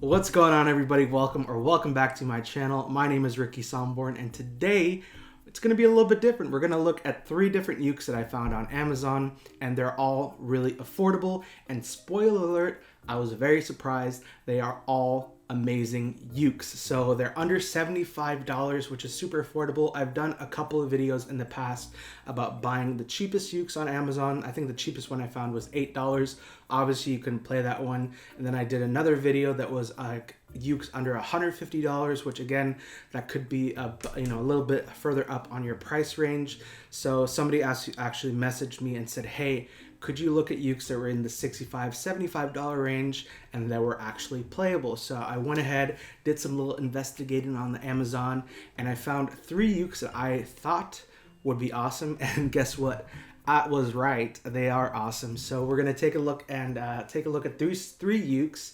What's going on, everybody? Welcome back to my channel. My name is Ricky Somborn, and today it's going to be a little bit different. We're going to look at 3 different ukes that I found on Amazon, and they're all really affordable. And spoiler alert, I was very surprised. They are all amazing ukes. So they're under $75, which is super affordable. I've done a couple of videos in the past about buying the cheapest ukes on Amazon. I think the cheapest one I found was $8. Obviously you can play that one. And then I did another video that was like ukes under $150, which again, that could be a little bit further up on your price range. So somebody actually messaged me and said, hey, could you look at ukes that were in the $65, $75 range and that were actually playable? So I went ahead, did some little investigating on the Amazon, and I found 3 ukes that I thought would be awesome. And guess what? I was right. They are awesome. So we're gonna take a look at these 3 ukes,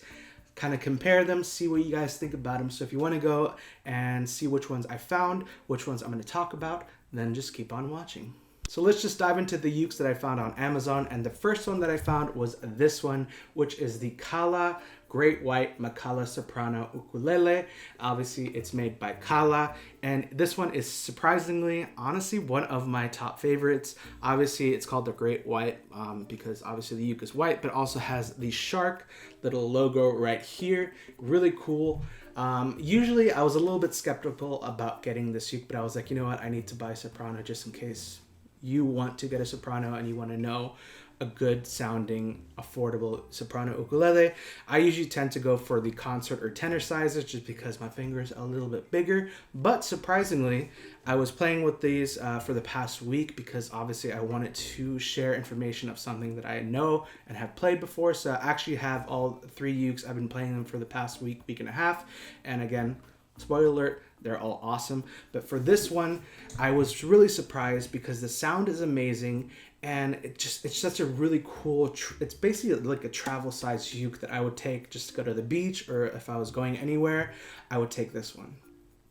kind of compare them, see what you guys think about them. So if you want to go and see which ones I found, which ones I'm going to talk about, then just keep on watching. So let's just dive into the ukes that I found on Amazon. And the first one that I found was this one, which is the Kala Great White Makala Soprano Ukulele. Obviously, it's made by Kala. And this one is surprisingly, honestly, one of my top favorites. Obviously, it's called the Great White because obviously the uke is white, but also has the shark little logo right here. Really cool. Usually, I was a little bit skeptical about getting this uke, but I was like, you know what? I need to buy Soprano just in case you want to get a Soprano and you want to know a good sounding, affordable Soprano ukulele. I usually tend to go for the concert or tenor sizes just because my fingers are a little bit bigger. But surprisingly, I was playing with these for the past week because obviously I wanted to share information of something that I know and have played before. So I actually have all 3 ukes. I've been playing them for the past week and a half. And again, spoiler alert, they're all awesome. But for this one, I was really surprised because the sound is amazing and it's such a really cool, it's basically like a travel size uke that I would take just to go to the beach, or if I was going anywhere, I would take this one.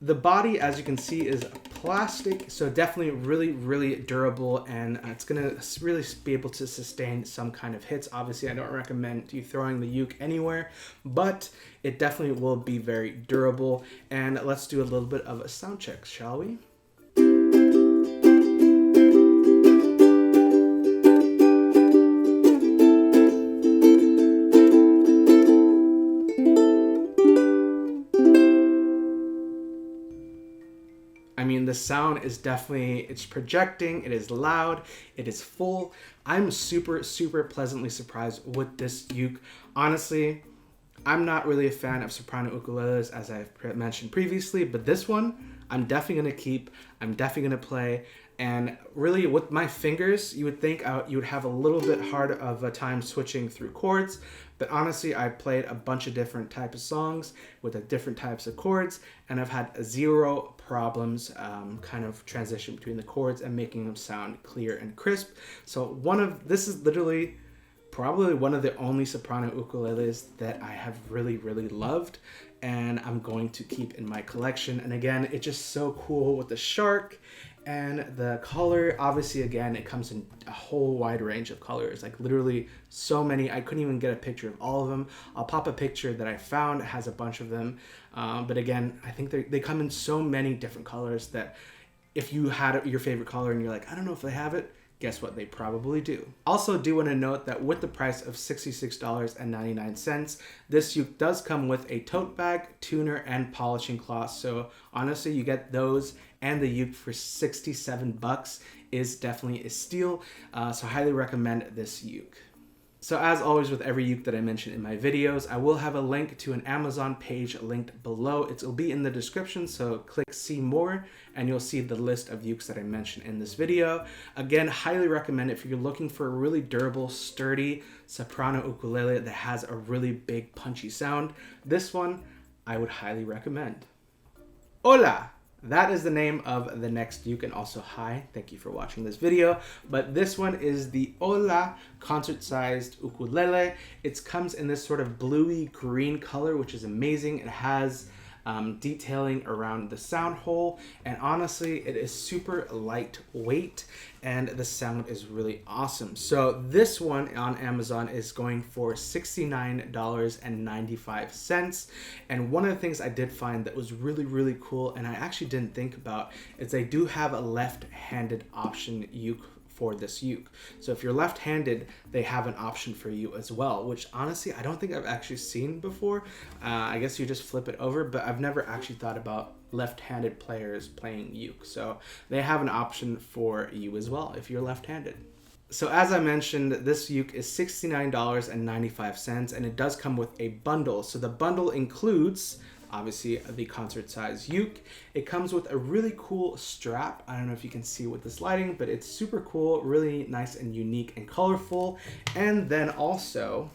The body, as you can see, is plastic, so definitely really durable, and it's gonna really be able to sustain some kind of hits. Obviously, I don't recommend you throwing the uke anywhere, but it definitely will be very durable. And let's do a little bit of a sound check, shall we? I mean, the sound is definitely, it's projecting, it is loud, it is full. I'm super pleasantly surprised with this uke. Honestly, I'm not really a fan of soprano ukuleles, as I've mentioned previously, but this one, I'm definitely gonna keep, I'm definitely gonna play. And really, with my fingers, you would think you would have a little bit hard of a time switching through chords. But honestly, I played a bunch of different types of songs with different types of chords, and I've had 0 problems kind of transition between the chords and making them sound clear and crisp. So this is literally probably one of the only soprano ukuleles that I have really loved, and I'm going to keep in my collection. And again, it's just so cool with the shark and the color. Obviously, again, it comes in a whole wide range of colors, like literally so many. I couldn't even get a picture of all of them. I'll pop a picture that I found. It has a bunch of them. But again, I think they come in so many different colors that if you had your favorite color and you're like, I don't know if they have it, guess what? They probably do. Also, do want to note that with the price of $66.99, this uke does come with a tote bag, tuner, and polishing cloth. So honestly, you get those and the uke for $67 is definitely a steal. So highly recommend this uke. So as always with every uke that I mention in my videos, I will have a link to an Amazon page linked below. It'll be in the description, so click see more and you'll see the list of ukes that I mentioned in this video. Again, highly recommend it if you're looking for a really durable, sturdy soprano ukulele that has a really big punchy sound. This one I would highly recommend. Hola! That is the name of the next uke, and also hi, thank you for watching this video. But this one is the Hola concert-sized ukulele. It comes in this sort of bluey green color, which is amazing. It has detailing around the sound hole, and honestly it is super lightweight and the sound is really awesome. So this one on Amazon is going for $69.95. And one of the things I did find that was really cool, and I actually didn't think about, is they do have a left-handed option uke for this uke. So if you're left-handed, they have an option for you as well, which honestly I don't think I've actually seen before. I guess you just flip it over, but I've never actually thought about left-handed players playing uke. So they have an option for you as well if you're left-handed. So as I mentioned, this uke is $69.95, and it does come with a bundle. So the bundle includes obviously the concert size uke. It comes with a really cool strap. I don't know if you can see with this lighting, but it's super cool, really nice and unique and colorful. And then also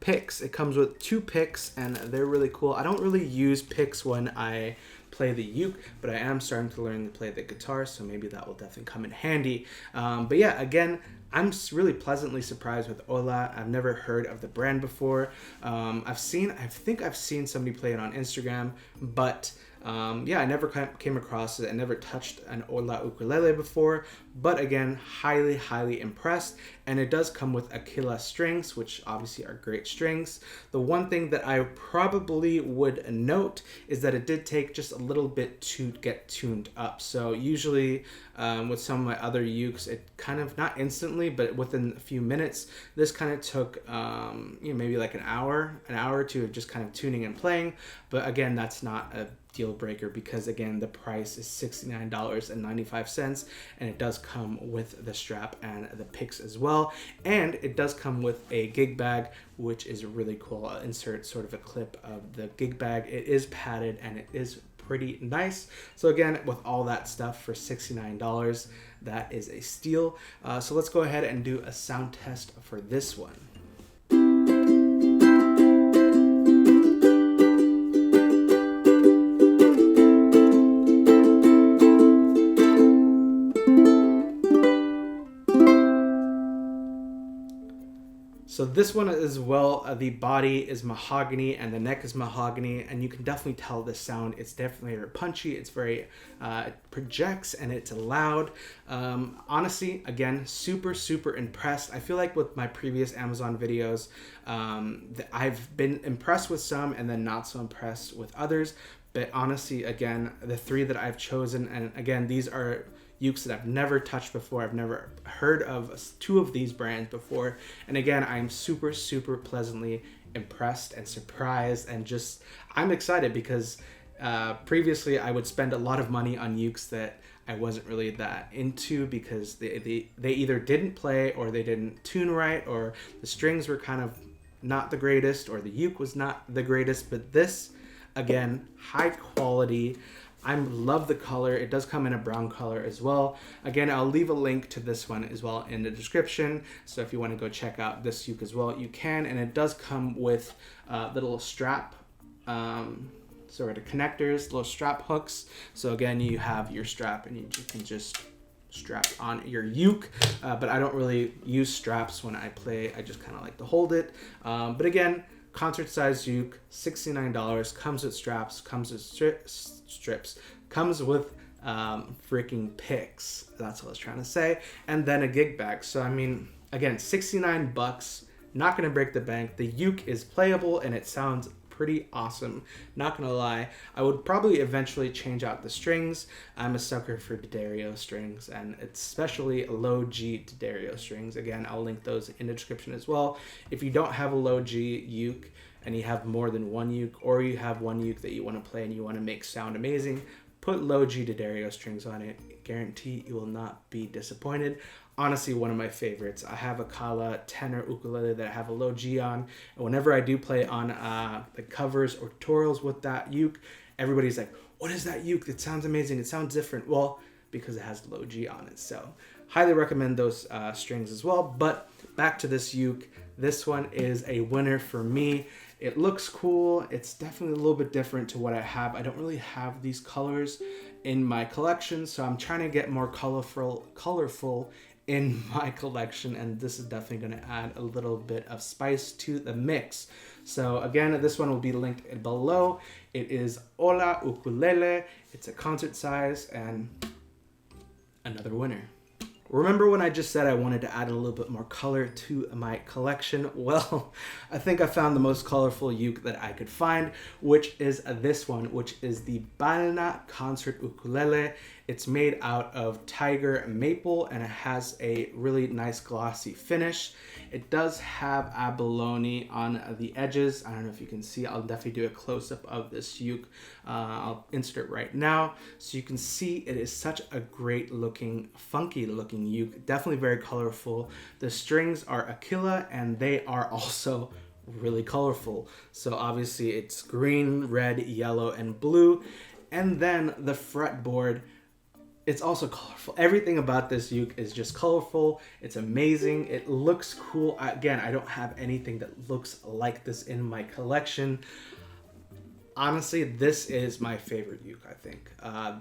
picks. It comes with 2 picks, and they're really cool. I don't really use picks when I play the uke, but I am starting to learn to play the guitar, so maybe that will definitely come in handy. But yeah, again, I'm really pleasantly surprised with Hola. I've never heard of the brand before. I think I've seen somebody play it on Instagram, but yeah, I never came across it. I never touched an Hola ukulele before, but again, highly impressed. And it does come with Makala strings, which obviously are great strings. The one thing that I probably would note is that it did take just a little bit to get tuned up. So usually with some of my other ukes, it kind of, not instantly, but within a few minutes. This kind of took maybe like an hour or two of just kind of tuning and playing. But again, that's not a deal breaker, because again, the price is $69.95, and it does come with the strap and the picks as well. And it does come with a gig bag, which is really cool. I'll insert sort of a clip of the gig bag. It is padded and it is pretty nice. So again, with all that stuff for $69, that is a steal. So let's go ahead and do a sound test for this one. So this one as well, the body is mahogany and the neck is mahogany, and you can definitely tell the sound. It's definitely very punchy. It's very, it projects and it's loud. Honestly, again, super impressed. I feel like with my previous Amazon videos, I've been impressed with some and then not so impressed with others. But honestly, again, the 3 that I've chosen, and again, these are ukes that I've never touched before. I've never heard of 2 of these brands before. And again, I'm super pleasantly impressed and surprised, and just, I'm excited because previously I would spend a lot of money on ukes that I wasn't really that into, because they either didn't play, or they didn't tune right, or the strings were kind of not the greatest, or the uke was not the greatest. But this, again, high quality. I love the color. It does come in a brown color as well. Again, I'll leave a link to this one as well in the description. So if you want to go check out this uke as well, you can. And it does come with the little strap, sort of connectors, little strap hooks. So again, you have your strap and you can just strap on your uke. But I don't really use straps when I play. I just kind of like to hold it. But again, concert size uke, $69, comes with straps, comes with strips, comes with freaking picks. That's what I was trying to say. And then a gig bag. So I mean, again, $69, not gonna break the bank. The uke is playable and it sounds pretty awesome, not gonna lie. I would probably eventually change out the strings. I'm a sucker for D'Addario strings, and especially low G D'Addario strings. Again, I'll link those in the description as well. If you don't have a low G uke and you have more than one uke, or you have one uke that you want to play and you want to make sound amazing, put low G D'Addario strings on it. Guarantee you will not be disappointed. Honestly, one of my favorites. I have a Makala tenor ukulele that I have a low G on, and whenever I do play on the covers or tutorials with that uke, everybody's like, what is that uke? It sounds amazing. It sounds different. Well, because it has low G on it. So highly recommend those strings as well. But back to this uke. This one is a winner for me. It looks cool. It's definitely a little bit different to what I have. I don't really have these colors in my collection, so I'm trying to get more colorful in my collection, and this is definitely going to add a little bit of spice to the mix. So again, this one will be linked below. It is Hola Ukulele. It's a concert size and another winner. Remember when I just said I wanted to add a little bit more color to my collection? Well, I think I found the most colorful uke that I could find, which is this one, which is the Balnna concert ukulele. It's made out of tiger maple and it has a really nice glossy finish. It does have abalone on the edges. I don't know if you can see. I'll definitely do a close-up of this uke. I'll insert it right now so you can see it is such a great looking, funky looking uke. Definitely very colorful. The strings are Aquila and they are also really colorful. So obviously it's green, red, yellow, and blue. And then the fretboard, it's also colorful. Everything about this uke is just colorful. It's amazing. It looks cool. Again, I don't have anything that looks like this in my collection. Honestly, this is my favorite uke, I think.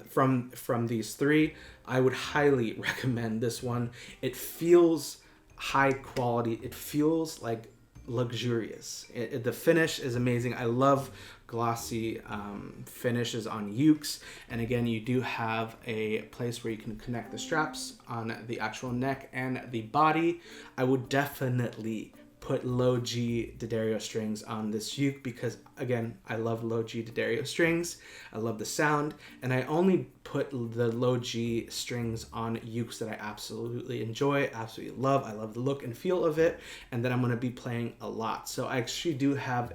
From these three, I would highly recommend this one. It feels high quality. It feels like luxurious. The finish is amazing. I love glossy finishes on ukes, and again, you do have a place where you can connect the straps on the actual neck and the body. I would definitely put low G D'Addario strings on this uke because, again, I love low G D'Addario strings. I love the sound, and I only put the low G strings on ukes that I absolutely enjoy, absolutely love. I love the look and feel of it, and that I'm going to be playing a lot. So I actually do have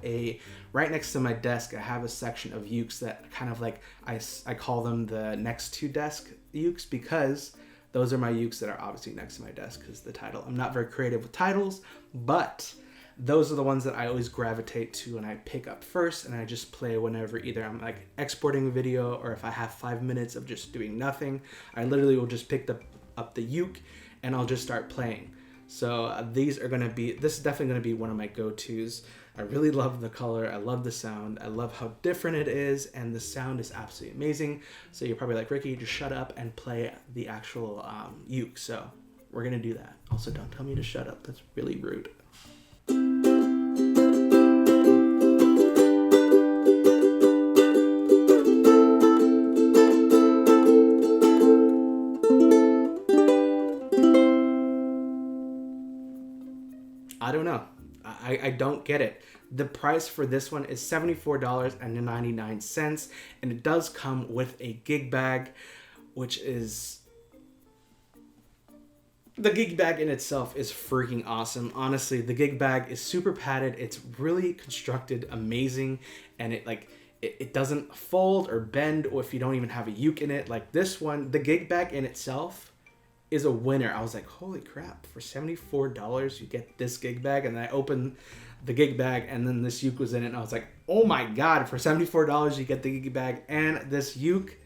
right next to my desk, I have a section of ukes that kind of like, I call them the next to desk ukes because those are my ukes that are obviously next to my desk because the title. I'm not very creative with titles, but those are the ones that I always gravitate to and I pick up first and I just play whenever either I'm like exporting a video or if I have 5 minutes of just doing nothing. I literally will just pick up the uke and I'll just start playing. So this is definitely going to be one of my go-tos. I really love the color. I love the sound. I love how different it is, and the sound is absolutely amazing. So you're probably like, Ricky, just shut up and play the actual uke. So we're going to do that. Also, don't tell me to shut up. That's really rude. I don't know. I don't get it. The price for this one is $74.99, and it does come with a gig bag, which is... The gig bag in itself is freaking awesome. Honestly, the gig bag is super padded. It's really constructed amazing, and it doesn't fold or bend or if you don't even have a uke in it. Like this one, the gig bag in itself is a winner. I was like, holy crap, for $74 you get this gig bag. And then I opened the gig bag and then this uke was in it and I was like, oh my god, for $74 you get the gig bag and this uke.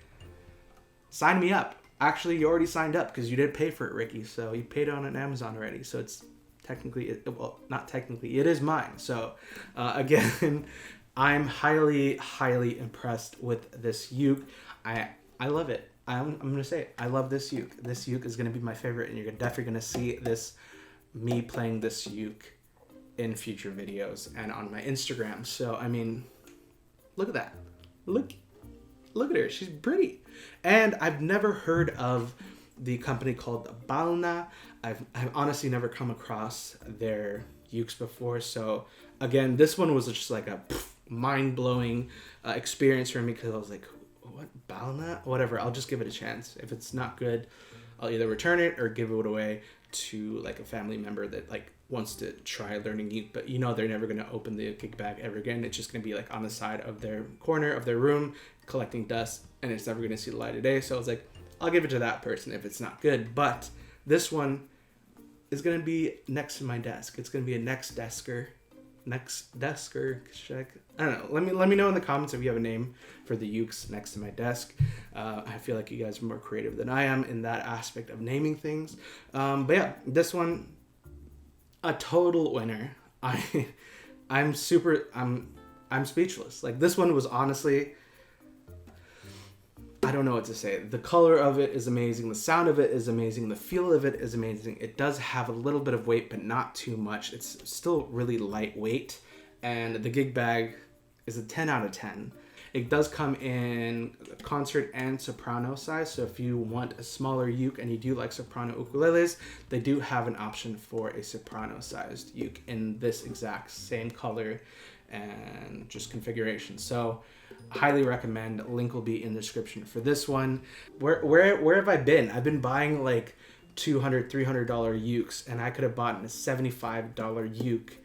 Sign me up. Actually, you already signed up because you did pay for it, Ricky. So you paid it on Amazon already. So it's technically, well, not technically, it is mine. So again, I'm highly, highly impressed with this uke. I love it. I'm going to say it. I love this uke. This uke is going to be my favorite, and you're definitely going to see me playing this uke in future videos and on my Instagram. So, I mean, look at that. Look at her. She's pretty. And I've never heard of the company called Balnna. I've honestly never come across their ukes before. So, again, this one was just like a mind-blowing experience for me because I was like, what, Balnna? Whatever, I'll just give it a chance. If it's not good, I'll either return it or give it away to like a family member that like wants to try learning uke, but you know they're never going to open the gig bag ever again. It's just going to be like on the side of their corner of their room collecting dust, and it's never going to see the light of day. So I was like, I'll give it to that person if it's not good. But this one is going to be next to my desk. It's going to be a next desker. Check. I don't know. Let me know in the comments if you have a name for the ukes next to my desk. I feel like you guys are more creative than I am in that aspect of naming things. But yeah, this one, a total winner. I'm speechless. Like this one was honestly, I don't know what to say. The color of it is amazing. The sound of it is amazing. The feel of it is amazing. It does have a little bit of weight, but not too much. It's still really lightweight. and the gig bag is a 10 out of 10. It does come in concert and soprano size, so if you want a smaller uke and you do like soprano ukuleles, they do have an option for a soprano sized uke in this exact same color and just configuration. So highly recommend. Link will be in the description for this one. Where have I been? I've been buying like $200, $300 ukes, and I could have bought a $75 uke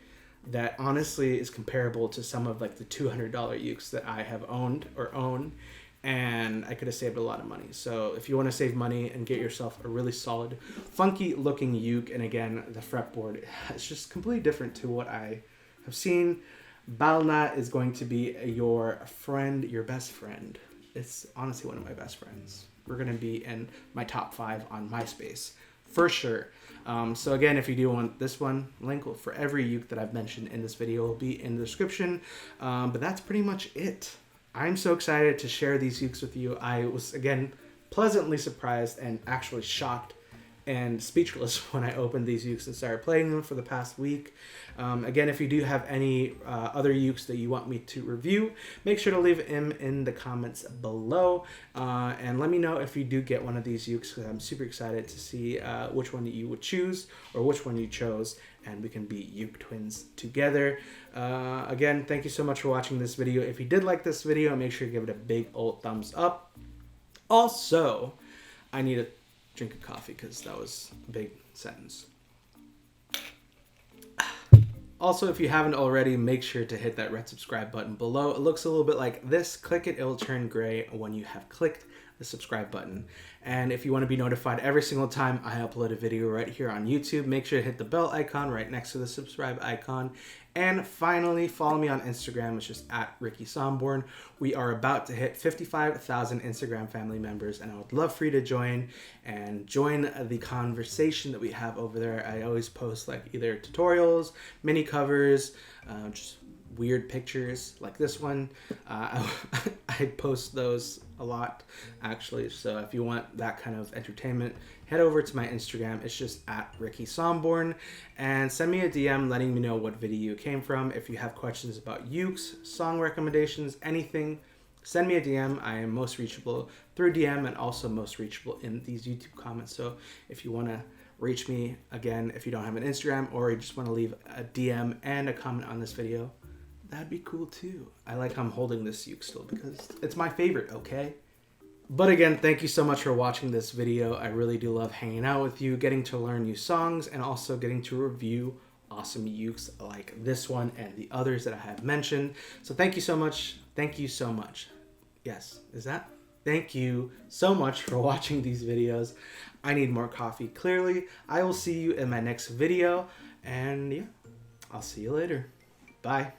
that honestly is comparable to some of like the $200 ukes that I have owned or own, and I could have saved a lot of money. So if you want to save money and get yourself a really solid, funky looking uke, and again, the fretboard, it's just completely different to what I have seen. Balnna is going to be your friend, your best friend. It's honestly one of my best friends. We're going to be in my top 5 on MySpace for sure. So again, if you do want this one, link for every uke that I've mentioned in this video will be in the description. But that's pretty much it. I'm so excited to share these ukes with you. I was, again, pleasantly surprised and actually shocked and speechless when I opened these ukes and started playing them for the past week. Again, if you do have any other ukes that you want me to review, make sure to leave them in the comments below. And let me know if you do get one of these ukes, because I'm super excited to see which one you would choose or which one you chose, and we can be uke twins together. Again, thank you so much for watching this video. If you did like this video, make sure to give it a big old thumbs up. Also, I need a drink of coffee because that was a big sentence. Also, if you haven't already, make sure to hit that red subscribe button below. It looks a little bit like this. Click it, it'll turn gray when you have clicked the subscribe button. And if you want to be notified every single time I upload a video right here on YouTube, make sure to hit the bell icon right next to the subscribe icon. And finally, follow me on Instagram. It's just at Ricky Somborn. We are about to hit 55,000 Instagram family members, and I would love for you to join the conversation that we have over there. I always post like either tutorials, mini covers, just weird pictures like this one. I post those a lot actually, so if you want that kind of entertainment, head over to my Instagram. It's just at Ricky Somborn, and send me a DM letting me know what video you came from. If you have questions about ukes, song recommendations, anything, send me a DM. I am most reachable through DM and also most reachable in these YouTube comments. So if you want to reach me, again, if you don't have an Instagram or you just want to leave a DM and a comment on this video, that'd be cool too. I like how I'm holding this uke still because it's my favorite, okay? But again, thank you so much for watching this video. I really do love hanging out with you, getting to learn new songs, and also getting to review awesome ukes like this one and the others that I have mentioned. So thank you so much. Thank you so much. Yes, is that? Thank you so much for watching these videos. I need more coffee, clearly. I will see you in my next video, and yeah, I'll see you later. Bye.